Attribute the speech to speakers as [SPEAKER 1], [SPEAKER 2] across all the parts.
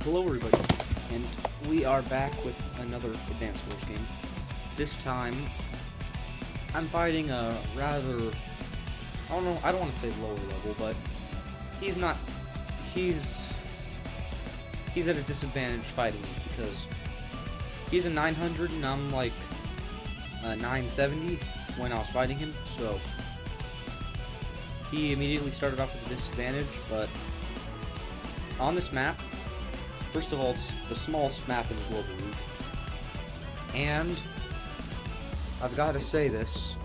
[SPEAKER 1] Hello everybody, and we are back with another Advanced Wars game. This time, I'm fighting a rather, I don't want to say lower level, but he's not, he's at a disadvantage fighting me, because he's a 900 and I'm like a 970 when I was fighting him, so he immediately started off with a disadvantage, but on this map, first of all, it's the smallest map in the Global League. And I've got to say this,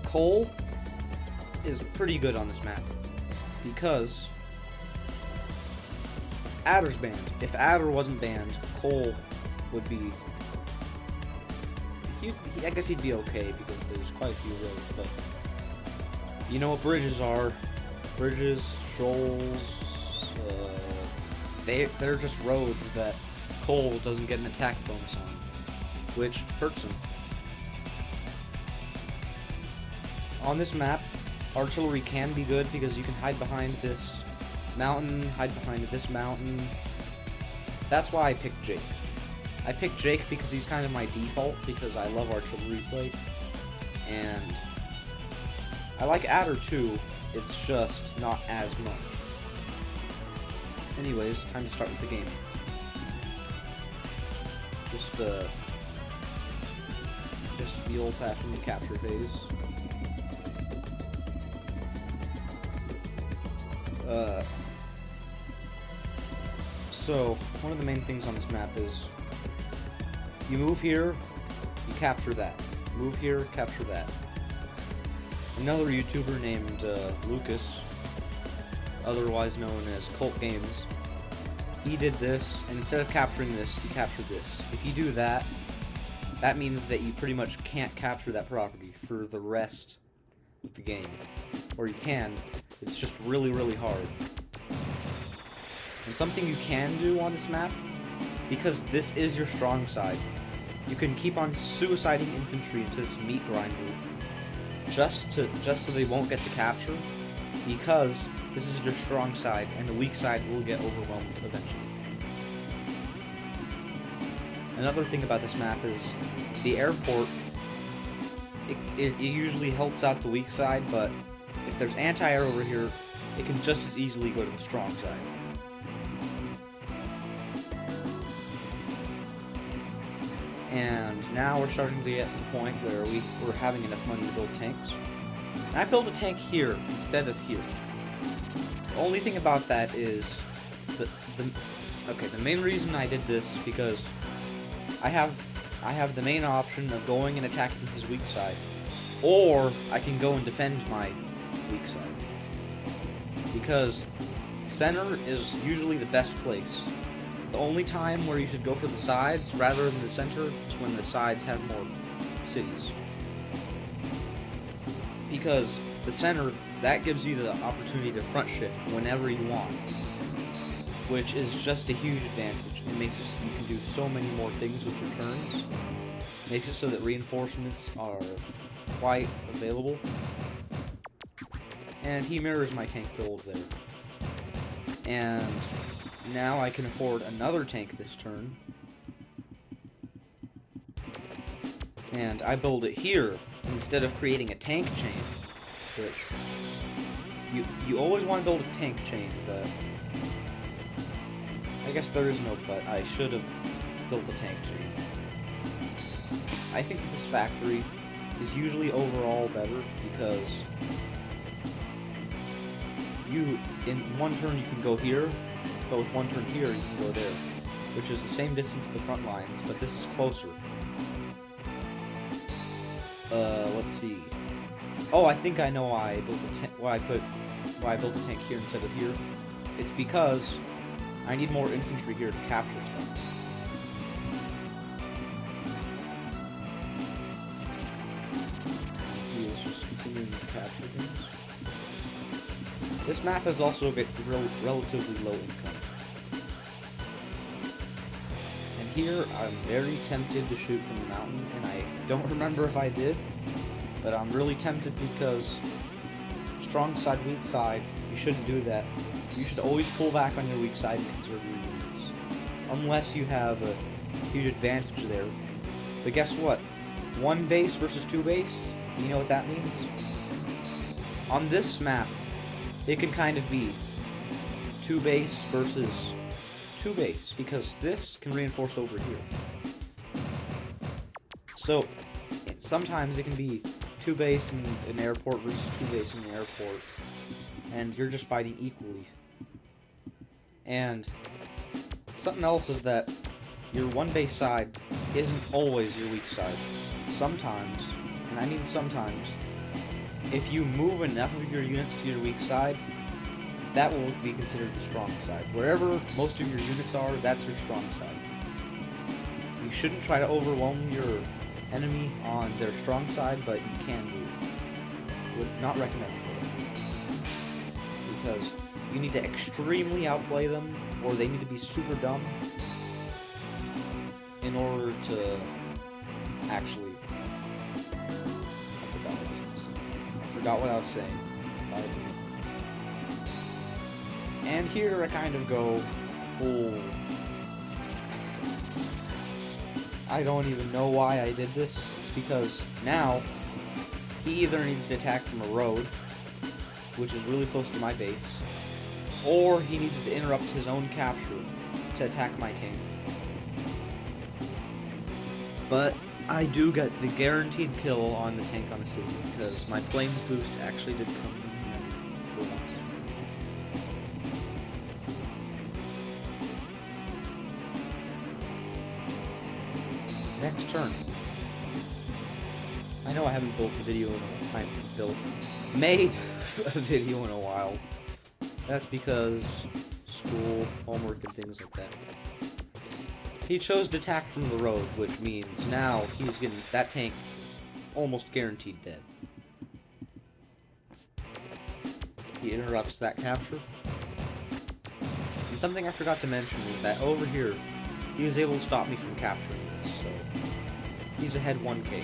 [SPEAKER 1] Koal is pretty good on this map because Adder's banned. If Adder wasn't banned, Koal would be. I guess he'd be okay because there's quite a few roads, but you know what bridges are? Bridges, shoals. They're just roads that Koal doesn't get an attack bonus on, which hurts him. On this map, artillery can be good because you can hide behind this mountain, hide behind this mountain. That's why I picked Jake. I picked Jake because he's kind of my default because I love artillery play, and I like Adder too, it's just not as much. Anyways, time to start with the game. Just the old-fashioned capture phase. So, one of the main things on this map is you move here, you capture that. Move here, capture that. Another YouTuber named Lucas, otherwise known as Cult Games, he did this, and instead of capturing this, he captured this. If you do that, that means that you pretty much can't capture that property for the rest of the game. Or you can, it's just really, really hard. And something you can do on this map, because this is your strong side, you can keep on suiciding infantry into this meat grinder, just so they won't get the capture, because this is your strong side, and the weak side will get overwhelmed eventually. Another thing about this map is the airport, it usually helps out the weak side, but if there's anti-air over here, it can just as easily go to the strong side. And now we're starting to get to the point where we're having enough money to build tanks. And I built a tank here instead of here. The only thing about that is the main reason I did this is because I have the main option of going and attacking his weak side, or I can go and defend my weak side. Because center is usually the best place. The only time where you should go for the sides rather than the center is when the sides have more cities. Because the center, that gives you the opportunity to front shift whenever you want, which is just a huge advantage. It makes it so you can do so many more things with your turns. It makes it so that reinforcements are quite available. And he mirrors my tank build there. And now I can afford another tank this turn. And I build it here instead of creating a tank chain. Which you always want to build a tank chain, but I guess there is no but. I should have built a tank chain. I think this factory is usually overall better because in one turn you can go here, but with one turn here you can go there, which is the same distance to the front lines, but this is closer. Let's see. Oh, I think I know why I built I built a tank here instead of here. It's because I need more infantry here to capture stuff. He is just continuing to capture things. This map is also a bit relatively low income. And here I'm very tempted to shoot from the mountain, and I don't remember if I did, but I'm really tempted because strong side, weak side, you shouldn't do that. You should always pull back on your weak side and conserve your units. Unless you have a huge advantage there. But guess what? 1 base versus 2 base? You know what that means? On this map, it can kind of be 2 base versus 2 base, because this can reinforce over here. So, sometimes it can be 2 base in an airport versus 2 base in an airport, and you're just fighting equally. And something else is that your 1 base side isn't always your weak side. Sometimes, and I mean sometimes, if you move enough of your units to your weak side, that will be considered the strong side. Wherever most of your units are, that's your strong side. You shouldn't try to overwhelm your enemy on their strong side, but you can do it. Would not recommend it. Because you need to extremely outplay them, or they need to be super dumb in order to actually... I forgot what I was saying. And here I kind of go full... I don't even know why I did this. It's because now he either needs to attack from a road, which is really close to my base, or he needs to interrupt his own capture to attack my tank. But I do get the guaranteed kill on the tank on the city, because my planes boost actually did come in for once. Next turn. I know I haven't built a video in made a video in a while. That's because school, homework, and things like that. He chose to attack from the road, which means now he's getting that tank almost guaranteed dead. He interrupts that capture. And something I forgot to mention is that over here, he was able to stop me from capturing this, so he's ahead 1k.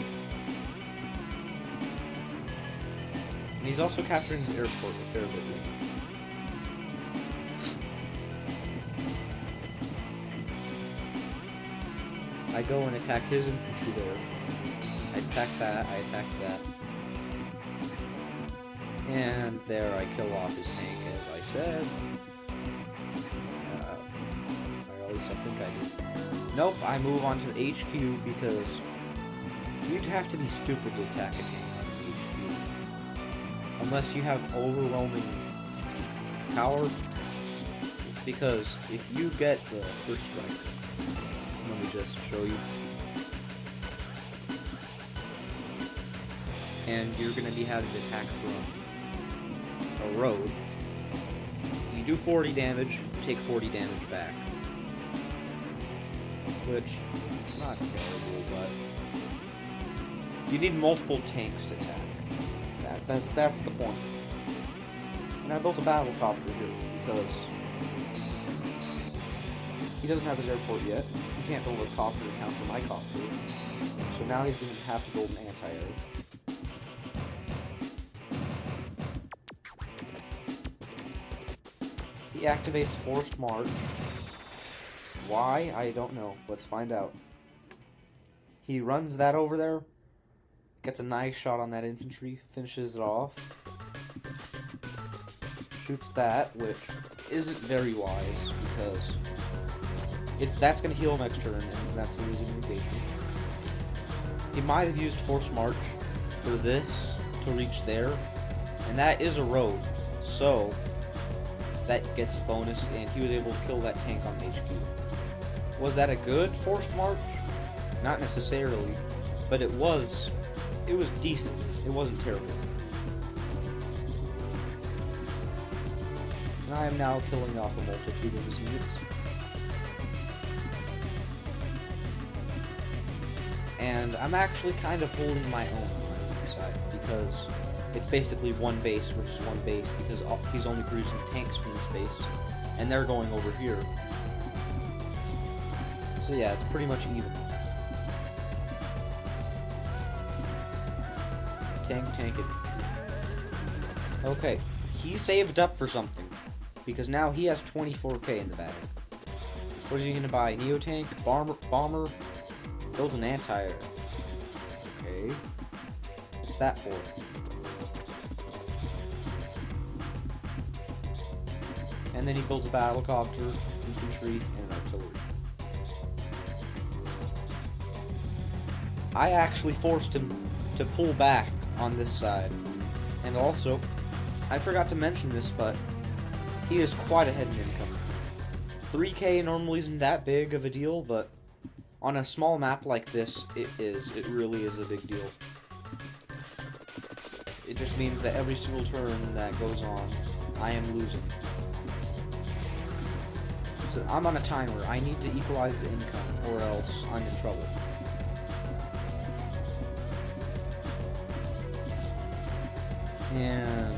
[SPEAKER 1] And he's also capturing his airport a fair bit later. I go and attack his infantry there. I attack that, I attack that. And there I kill off his tank, as I said. Or at least I think I did. Nope, I move on to the HQ because you'd have to be stupid to attack a tank on the HQ. Unless you have overwhelming power. Because if you get the first strike, let me just show you. And you're going to be having to attack from a road. You do 40 damage, you take 40 damage back. Which, it's not terrible, but... you need multiple tanks to attack. That's the point. And I built a battle copter here, because... he doesn't have his airport yet. He can't build a copter to counter my copter. So now he's going to have to build an anti-air. He activates Forced March. Why? I don't know. Let's find out. He runs that over there. Gets a nice shot on that infantry. Finishes it off. Shoots that, which isn't very wise, because... that's going to heal next turn, and that's a losing engagement. He might have used Force March for this to reach there, and that is a road, so that gets a bonus, and he was able to kill that tank on HQ. Was that a good Forced March? Not necessarily, but it was decent. It wasn't terrible. And I am now killing off a multitude of his units. And I'm actually kind of holding my own on my weak side, because it's basically 1 base versus 1 base, because he's only producing tanks from this base, and they're going over here. So yeah, it's pretty much even. Tank, infantry. Okay, he saved up for something. because now he has 24k in the bag. What is he gonna buy? Neo tank, bomber, builds an anti-air. Okay, what's that for? And then he builds a battlecopter, infantry, and an artillery. I actually forced him to pull back on this side. And also, I forgot to mention this, but he is quite ahead in income. 3k normally isn't that big of a deal, but on a small map like this, it is. It really is a big deal. It just means that every single turn that goes on, I am losing. So I'm on a timer. I need to equalize the income, or else I'm in trouble. And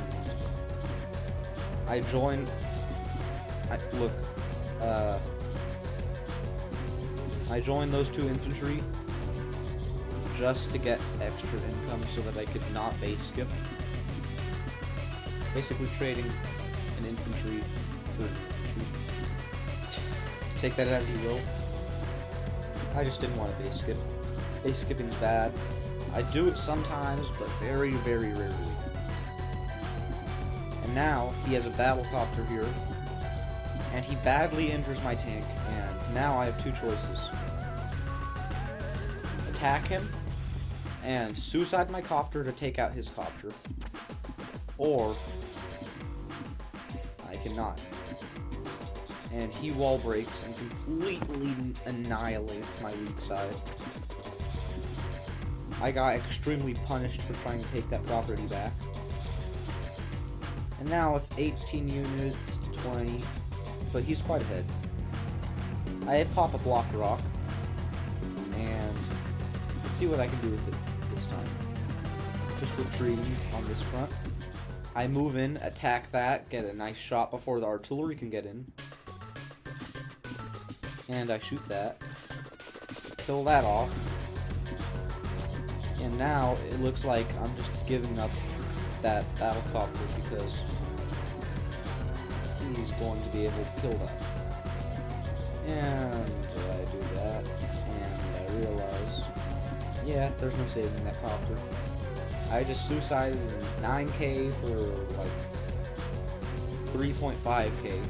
[SPEAKER 1] I joined. I joined those two infantry just to get extra income so that I could not base skip. Basically trading an infantry for infantry. Take that as you will. I just didn't want to base skip. Base skipping's bad. I do it sometimes, but very, very rarely. And now he has a battlecopter here, and he badly injures my tank, and now I have two choices. Attack him, and suicide my copter to take out his copter, or I cannot. And he wall breaks and completely annihilates my weak side. I got extremely punished for trying to take that property back. And now it's 18 units to 20, but he's quite ahead. I pop a block rock, and let's see what I can do with it this time. Just retreating on this front. I move in, attack that, get a nice shot before the artillery can get in. And I shoot that. Kill that off. And now it looks like I'm just giving up that battlecopter because he's going to be able to kill that. And I do that, and I realize, yeah, there's no saving that copter. I just suicided 9k for like 3.5k.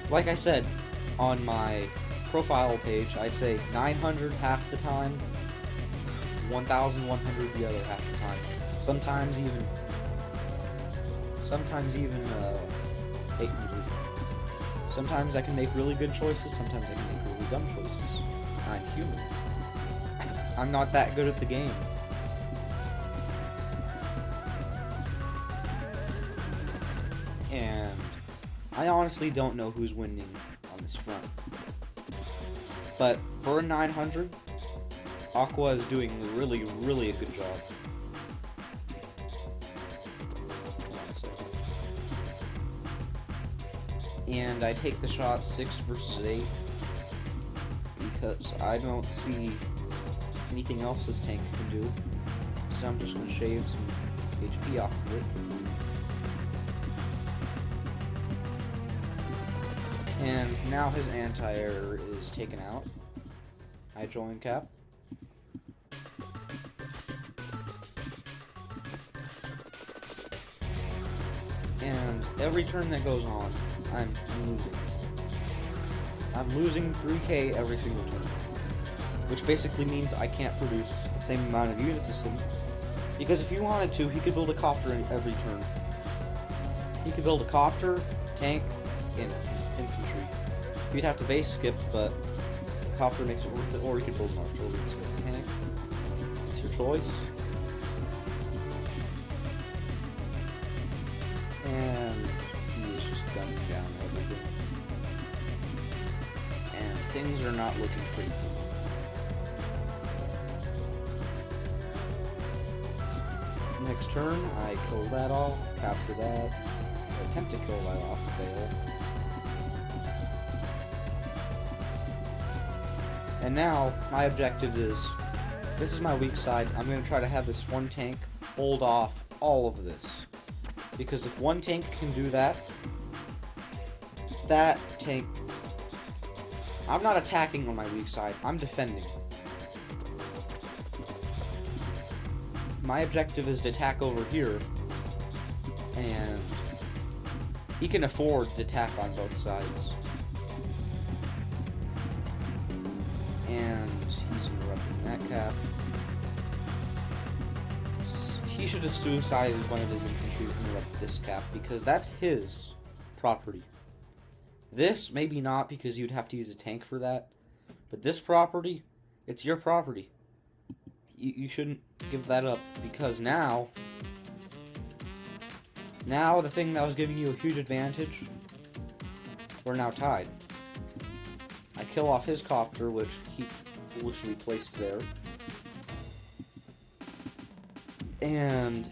[SPEAKER 1] Like I said on my profile page, I say 900 half the time, 1,100 the other half the time. Sometimes even 800. Sometimes I can make really good choices, sometimes I can make really dumb choices. I'm human. I'm not that good at the game. And I honestly don't know who's winning on this front. But for a 900, Aqua is doing really, really a good job. And I take the shot 6 versus 8 because I don't see anything else this tank can do. So I'm just going to shave some HP off of it. And now his anti-air is taken out. I join cap. And every turn that goes on, I'm losing. I'm losing 3k every single turn. Which basically means I can't produce the same amount of units as him. Because if he wanted to, he could build a copter in every turn. He could build a copter, tank, and infantry. You'd have to base skip, but the copter makes it worth it, or you could build an artillery and skip the tank. It's your choice. And he is just gunning down everything. And things are not looking pretty good. Next turn, I kill that off, capture that, attempt to kill that off, fail. And now, my objective is, this is my weak side, I'm going to try to have this one tank hold off all of this. Because if one tank can do that, that tank... I'm not attacking on my weak side, I'm defending. My objective is to attack over here, and he can afford to attack on both sides. And he's interrupting that cap. He should have suicided one of his infantry to interrupt this cap, because that's his property. This, maybe not, because you'd have to use a tank for that. But this property, it's your property. You shouldn't give that up, because now the thing that was giving you a huge advantage, we're now tied. I kill off his copter, which he foolishly placed there. And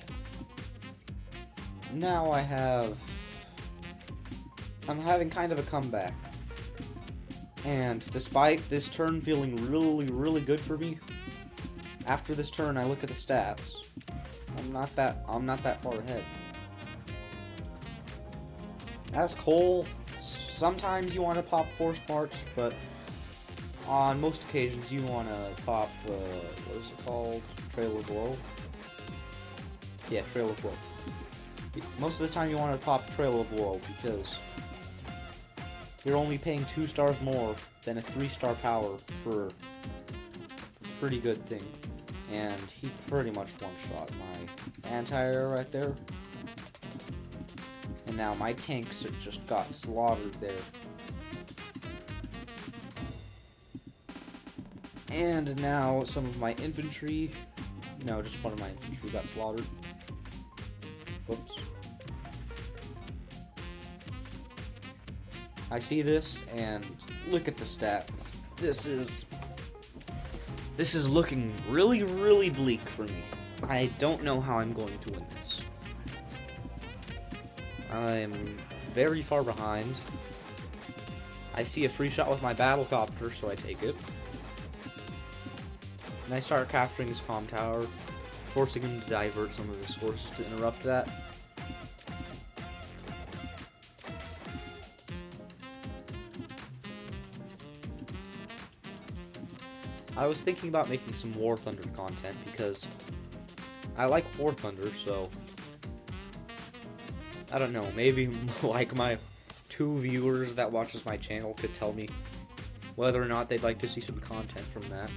[SPEAKER 1] now I'm having kind of a comeback. And despite this turn feeling really, really good for me, after this turn I look at the stats. I'm not that far ahead. As Koal, sometimes you want to pop Force March, but on most occasions you want to pop, what is it called? Trail of Woe? Yeah, Trail of Woe. Most of the time you want to pop Trail of Woe, because you're only paying 2 stars more than a 3-star power for a pretty good thing. And he pretty much one-shot my anti-air right there. And now my tanks just got slaughtered there. And now some of my infantry, no, just one of my infantry got slaughtered. Whoops. I see this, and look at the stats. This is looking really, really bleak for me. I don't know how I'm going to win this. I'm very far behind. I see a free shot with my battlecopter, so I take it. And I start capturing his comm tower, forcing him to divert some of his forces to interrupt that. I was thinking about making some War Thunder content, because I like War Thunder, so I don't know, maybe like my 2 viewers that watches my channel could tell me whether or not they'd like to see some content from that.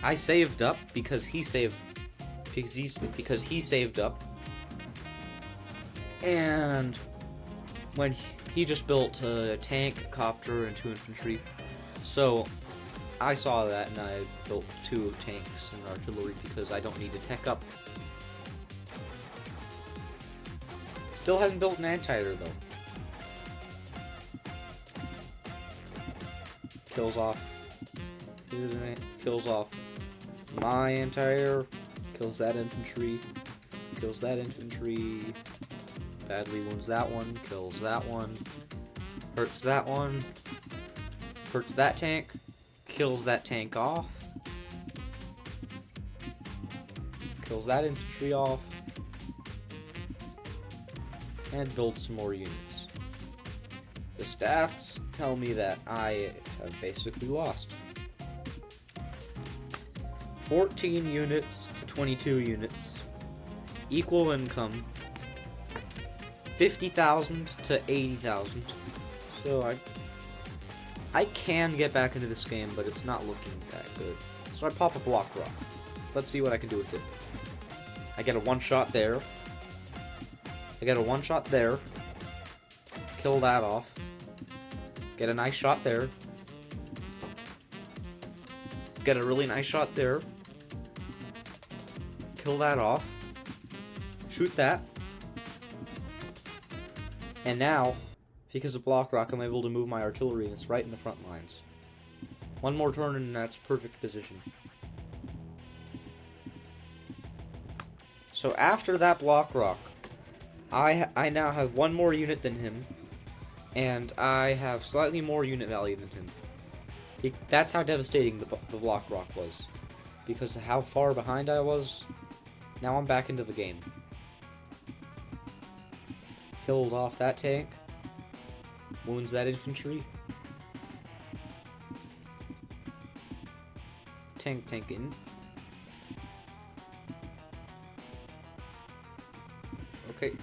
[SPEAKER 1] I saved up because he saved up. And when he just built a tank, copter, and 2 infantry, so I saw that and I built 2 tanks and artillery because I don't need to tech up. Still hasn't built an anti-air though. Kills off my anti-air, kills that infantry, badly wounds that one, kills that one, hurts that one, hurts that tank, kills that tank off, kills that infantry off, and builds some more units. The stats tell me that I have basically lost. 14 units to 22 units. Equal income. 50,000 to 80,000. So I can get back into this game, but it's not looking that good. So I pop a block rock. Let's see what I can do with it. I get a one-shot there. I get a one-shot there. Kill that off. Get a nice shot there. Get a really nice shot there. Kill that off. Shoot that. And now, because of block rock, I'm able to move my artillery, and it's right in the front lines. One more turn and that's perfect position. So after that block rock, I now have one more unit than him, and I have slightly more unit value than him. That's how devastating the block rock was. Because of how far behind I was, now I'm back into the game. Killed off that tank. Wounds that infantry. Tank in. Okay.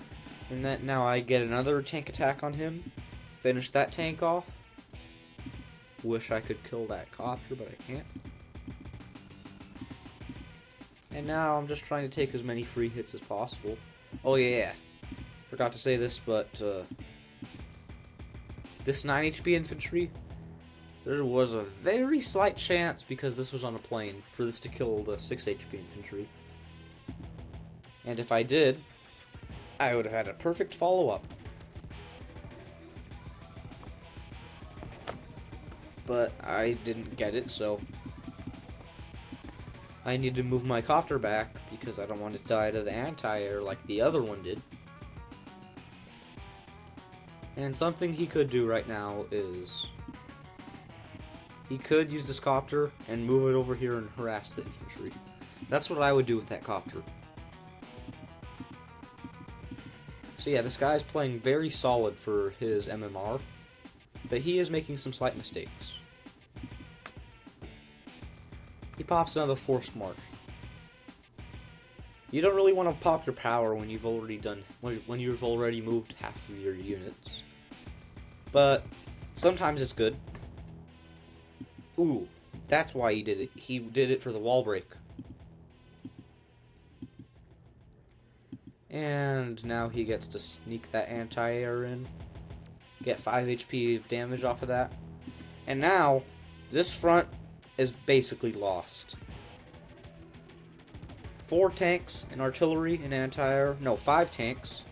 [SPEAKER 1] And that now I get another tank attack on him. Finish that tank off. Wish I could kill that copter, but I can't. And now I'm just trying to take as many free hits as possible. Oh yeah, forgot to say this, but this 9 HP infantry, there was a very slight chance, because this was on a plane, for this to kill the 6 HP infantry. And if I did, I would have had a perfect follow-up. But I didn't get it, so I need to move my copter back because I don't want to die to the anti-air like the other one did. And something he could do right now is he could use this copter and move it over here and harass the infantry. That's what I would do with that copter. So yeah, this guy's playing very solid for his MMR, but he is making some slight mistakes. He pops another forced march. You don't really want to pop your power when you've already moved half of your units, but sometimes it's good. Ooh, that's why he did it. He did it for the wall break. And now he gets to sneak that anti-air in. Get 5 HP of damage off of that. And now, this front is basically lost. 4 tanks, an artillery, an anti-air. No, 5 tanks.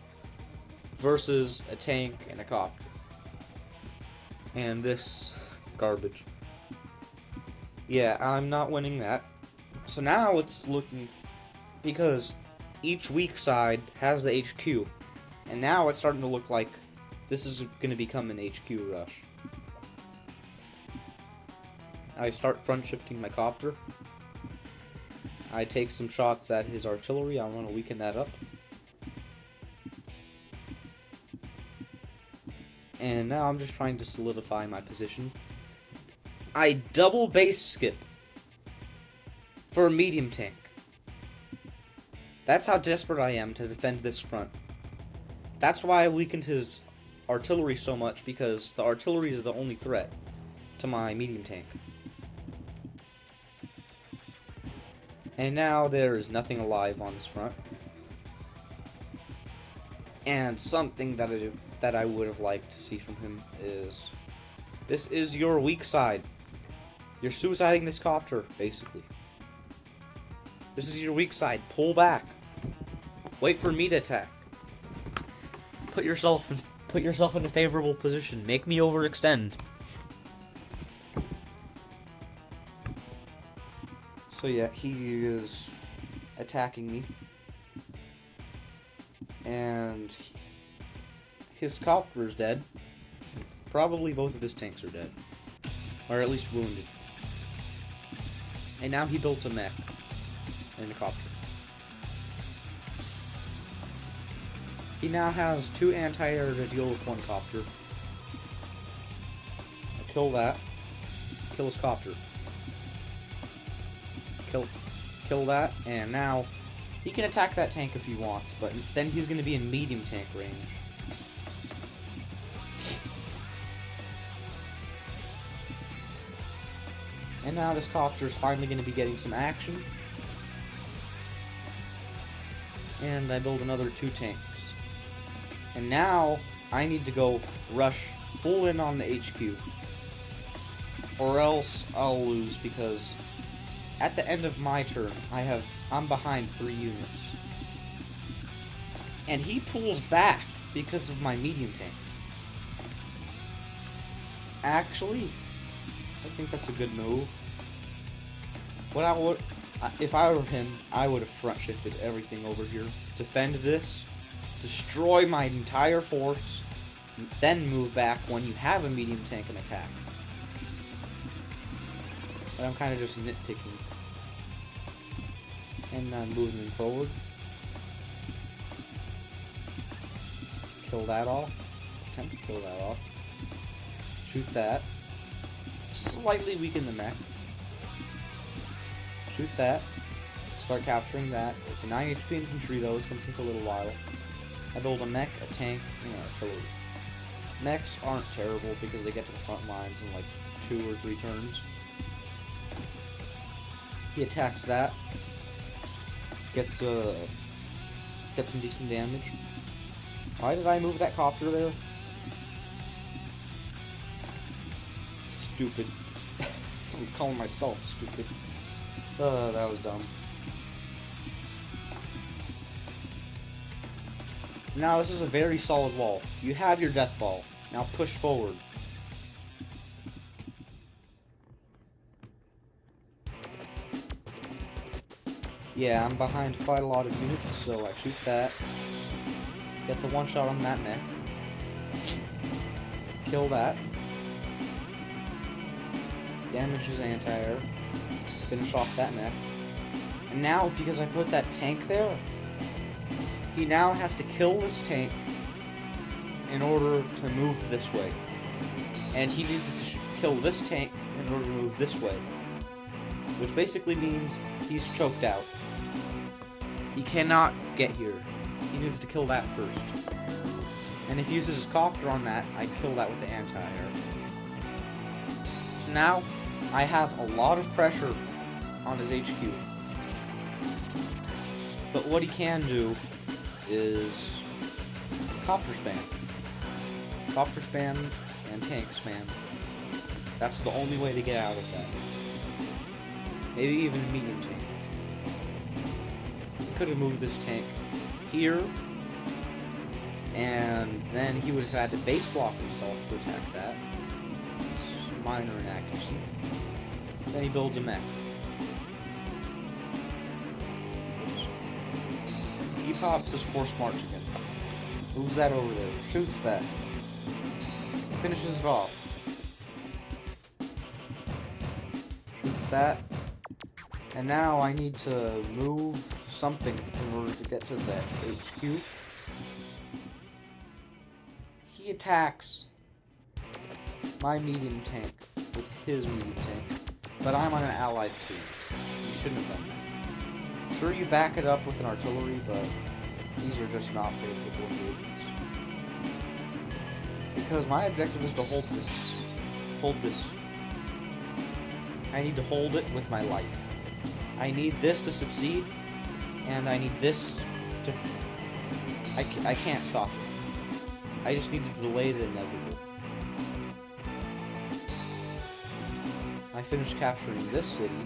[SPEAKER 1] Versus a tank and a copter. And this garbage. Yeah, I'm not winning that. So now it's looking... Because each weak side has the HQ. And now it's starting to look like this is going to become an HQ rush. I start front shifting my copter. I take some shots at his artillery. I want to weaken that up. And now I'm just trying to solidify my position. I double base skip for a medium tank. That's how desperate I am to defend this front. That's why I weakened his artillery so much, because the artillery is the only threat to my medium tank. And now there is nothing alive on this front. And something that I would have liked to see from him is, this is your weak side. You're suiciding this copter, basically. This is your weak side. Pull back. Wait for me to attack. Put yourself in a favorable position. Make me overextend. So yeah, he is attacking me. And his copter is dead. Probably both of his tanks are dead. Or at least wounded. And now he built a mech and a copter. He now has 2 anti-air to deal with 1 copter. I kill that. Kill his copter. Kill that, and now he can attack that tank if he wants, but then he's going to be in medium tank range. And now this copter is finally going to be getting some action. And I build another 2 tanks. And now I need to go rush full in on the HQ. Or else I'll lose, because at the end of my turn, I'm behind 3 units. And he pulls back because of my medium tank. Actually, I think that's a good move. If I were him, I would have front shifted everything over here. Defend this, destroy my entire force, then move back when you have a medium tank and attack. but I'm kind of just nitpicking. And I'm moving them forward. Kill that off. Attempt to kill that off. Shoot that. Slightly weaken the mech. Shoot that. Start capturing that. It's a 9 HP infantry though, it's going to take a little while. I build a mech, a tank, and an artillery. Mechs aren't terrible because they get to the front lines in like 2 or 3 turns. He attacks that. Gets some decent damage. Why did I move that copter there? Stupid. I'm calling myself stupid. That was dumb. Now this is a very solid wall. You have your death ball. Now push forward. Yeah, I'm behind quite a lot of units, so I shoot that. Get the one shot on that mech. Kill that. Damage his anti-air. Finish off that mech. And now, because I put that tank there, he now has to kill this tank in order to move this way. And he needs to kill this tank in order to move this way. Which basically means he's choked out. He cannot get here. He needs to kill that first. And if he uses his copter on that, I kill that with the anti-air. So now, I have a lot of pressure on his HQ. But what he can do is copter spam. Copter spam and tank spam. That's the only way to get out of that. Maybe even a medium tank. He could have moved this tank here, and then he would have had to base block himself to attack that. It's minor inaccuracy. Then he builds a mech. He pops his force march again. Moves that over there. Shoots that. Finishes it off. Shoots that. And now I need to move something in order to get to that HQ. He attacks my medium tank with his medium tank. But I'm on an allied team. You shouldn't have done that. Sure, you back it up with an artillery, but these are just not favorable engagements. Because my objective is to hold this. Hold this. I need to hold it with my life. I need this to succeed, and I need this to... I can't stop it. I just need to delay the inevitable. I finish capturing this city,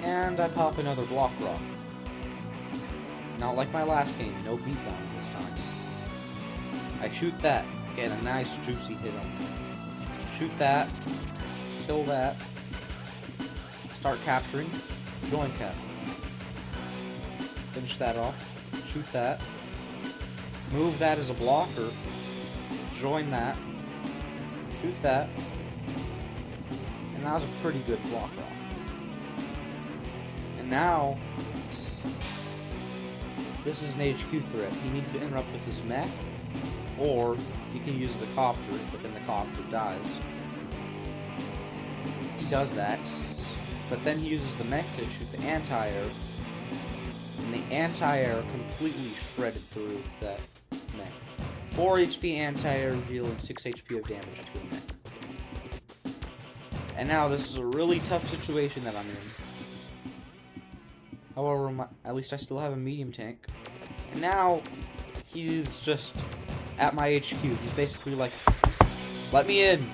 [SPEAKER 1] and I pop another block rock. Not like my last game, no beatdowns this time. I shoot that, get a nice juicy hit on it. Shoot that, kill that, start capturing, join cap. Finish that off, shoot that, move that as a blocker, join that, shoot that, and that was a pretty good block rock. And now, this is an HQ threat. He needs to interrupt with his mech, or he can use the copter, but then the copter dies. He does that, but then he uses the mech to shoot the anti-air, and the anti-air completely shredded through that mech. 4 HP anti-air dealing 6 HP of damage to a mech. And now this is a really tough situation that I'm in. However, at least I still have a medium tank. And now, he's just at my HQ. He's basically like, let me in.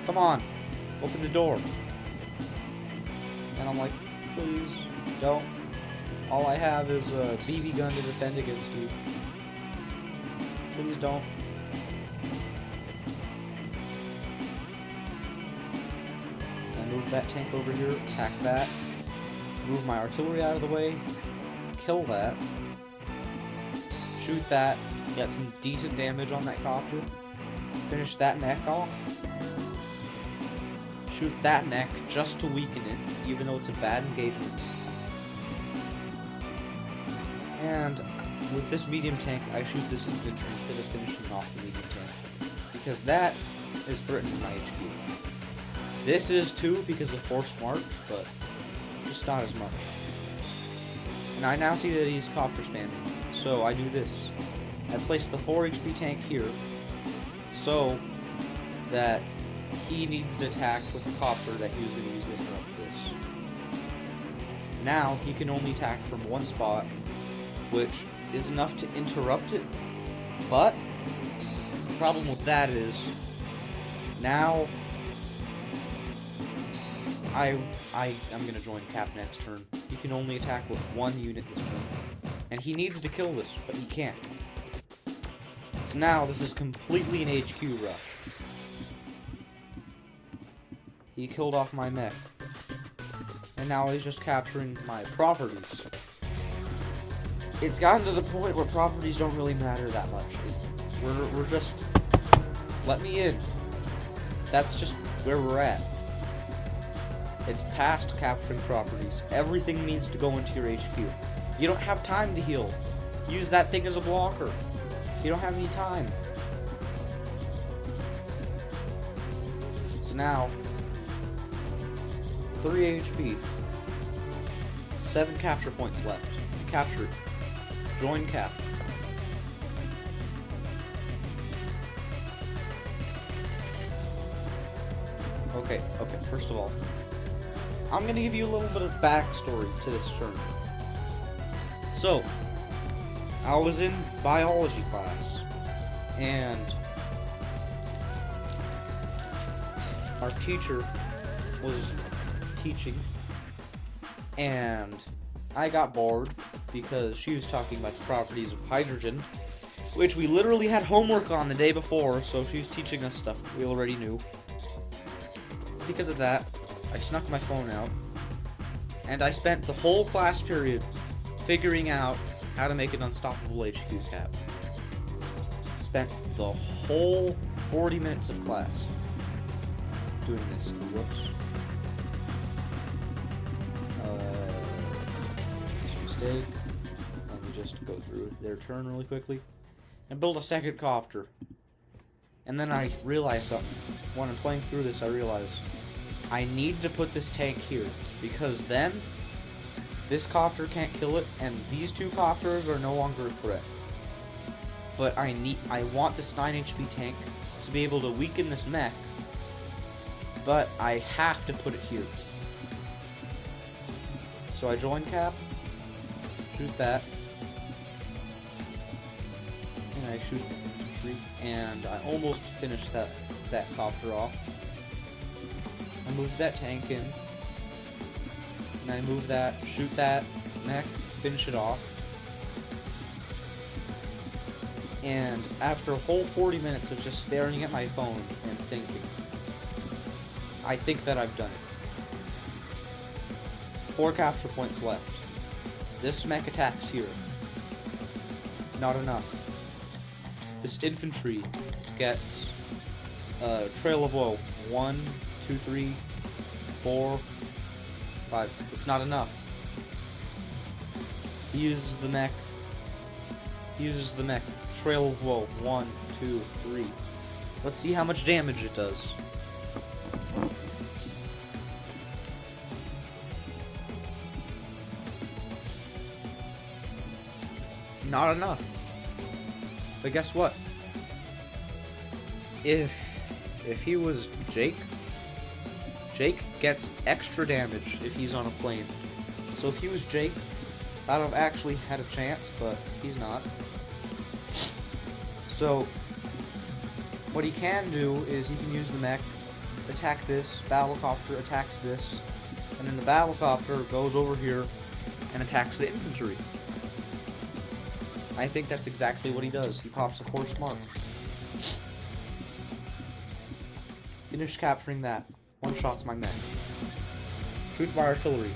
[SPEAKER 1] Come on. Open the door. And I'm like, please, don't. All I have is a BB gun to defend against you. Please don't. I move that tank over here, attack that. Move my artillery out of the way, kill that, shoot that, get some decent damage on that copter, finish that mech off, shoot that mech just to weaken it, even though it's a bad engagement. And with this medium tank, I shoot this infantry instead of finishing off the medium tank, because that is threatening my HQ. This is too because of force march, but just not as much. And I now see that he's copter spamming, so I do this. I place the 4 HP tank here, so that he needs to attack with a copter that he was going to use to interrupt this. Now, he can only attack from one spot, which is enough to interrupt it, but the problem with that is, now, I'm going to join Cap next turn. He can only attack with 1 unit this turn, and he needs to kill this, but he can't. So now, this is completely an HQ rush. He killed off my mech. And now he's just capturing my properties. It's gotten to the point where properties don't really matter that much. We're just... Let me in. That's just where we're at. It's past capturing properties. Everything needs to go into your HQ. You don't have time to heal. Use that thing as a blocker. You don't have any time. So now... 3 HP. 7 capture points left. Capture it. Join Cap. Okay, first of all, I'm gonna give you a little bit of backstory to this turn. So, I was in biology class, and our teacher was teaching, and I got bored because she was talking about the properties of hydrogen, which we literally had homework on the day before, so she was teaching us stuff we already knew. Because of that, I snuck my phone out, and I spent the whole class period figuring out how to make an unstoppable HQ cap. Spent the whole 40 minutes of class doing this. Whoops. Mistake. Let me just go through their turn really quickly and build a second copter. And then I realized something. When I'm playing through this, I realized I need to put this tank here, because then this copter can't kill it, and these 2 copters are no longer a threat. But I want this 9 HP tank to be able to weaken this mech, but I have to put it here. So I join Cap, shoot that, and I shoot the infantry, and I almost finished that copter off. I moved that tank in, and I move that, shoot that mech, finish it off. And after a whole 40 minutes of just staring at my phone and thinking, I think that I've done it. 4 capture points left. This mech attacks here. Not enough. This infantry gets trail of woe. 1, 2, 3, 4, 5. It's not enough. He uses the mech. Trail of woe. 1, 2, 3. Let's see how much damage it does. Not enough. But guess what? If he was Jake gets extra damage if he's on a plane. So if he was Jake, I'd have actually had a chance, but he's not. So what he can do is he can use the mech, attack this, battlecopter attacks this, and then the battlecopter goes over here and attacks the infantry. I think that's exactly what he does. He pops a force march. Finish capturing that. One-shots my mech. Shoots my artillery.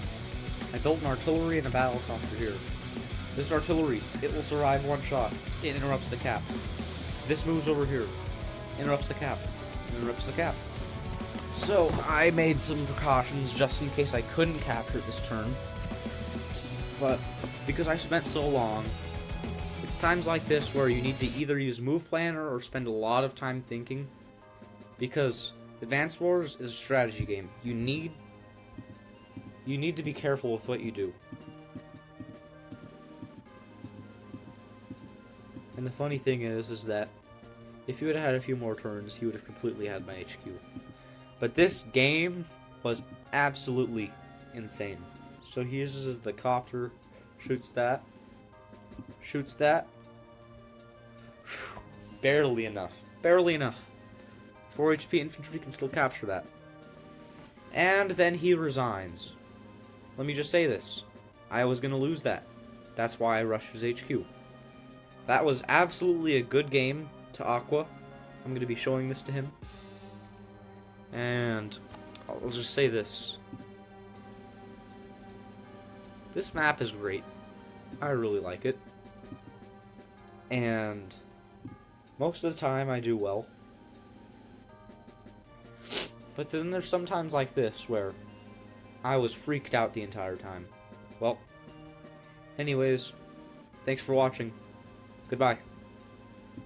[SPEAKER 1] I built an artillery and a battlecopter here. This artillery, it will survive one shot. It interrupts the cap. This moves over here. Interrupts the cap. Interrupts the cap. So I made some precautions just in case I couldn't capture it this turn. But because I spent so long, it's times like this where you need to either use Move Planner or spend a lot of time thinking. Because Advance Wars is a strategy game. You need to be careful with what you do. And the funny thing is that if you would have had a few more turns, he would have completely had my HQ. But this game was absolutely insane. So he uses the copter, shoots that, barely enough. 4 HP infantry can still capture that. And then he resigns. Let me just say this. I was going to lose that. That's why I rushed his HQ. That was absolutely a good game to Aqua. I'm going to be showing this to him. And I'll just say this. This map is great. I really like it. And most of the time I do well. But then there's sometimes like this where I was freaked out the entire time. Well, anyways, thanks for watching. Goodbye.